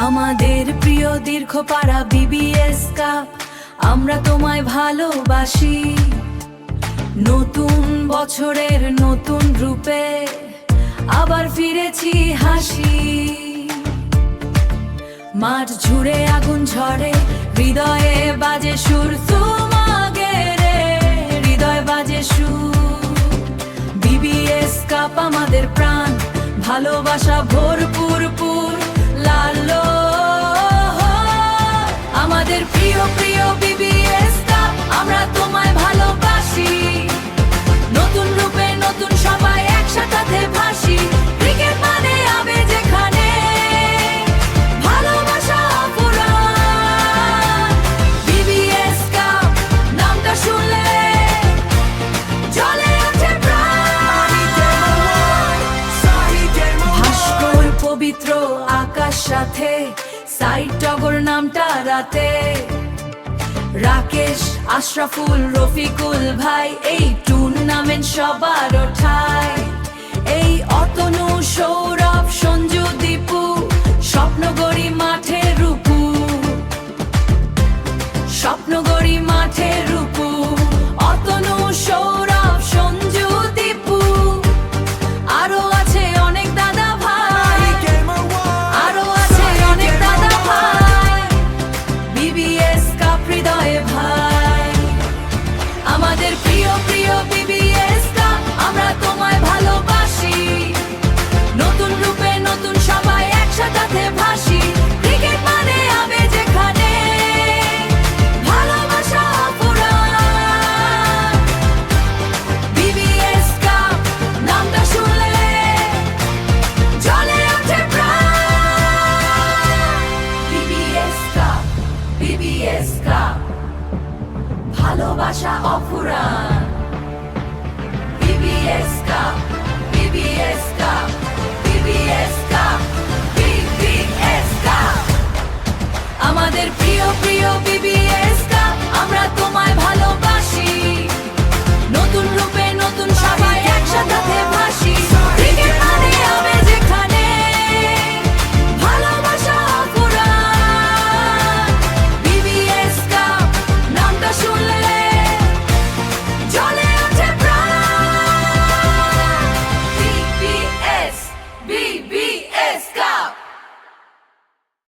আমাদের প্রিয় দীর্ঘ পাড়া বিবিএস কাপ, আমরা তোমায় ভালোবাসি। নতুন বছরের নতুন রূপে আবার ফিরেছি হাসি। মাঠ জুড়ে আগুন ঝরে, হৃদয়ে বাজে সুর তোমাগে রে, হৃদয় বাজে সুর। বিবিএস কাপ আমাদের প্রাণ, ভালোবাসা ভরপুর পুর লালো। আমাদের প্রিয় প্রিয় বিবিএস কাপ, আমরা তোমায় ভালোবাসি। নতুন রূপে নতুন সবাই একসাথে ভাসি। ক্রিকেট মানে আবেগ, যেখানে ভালোবাসা অফুরান। বিবিএস কাপ নামটা শুনলে জ্বলে ওঠে প্রাণ। ভাস্কর পবিত্র আকাশ সাথে, সাইড টগর নামটা রাতে। রাকেশ, আশরাফুল, রফিকুল ভাই, এই টুর্নামেন্ট সবার ঠাই। এই অতনু, সৌরভ, সঞ্জু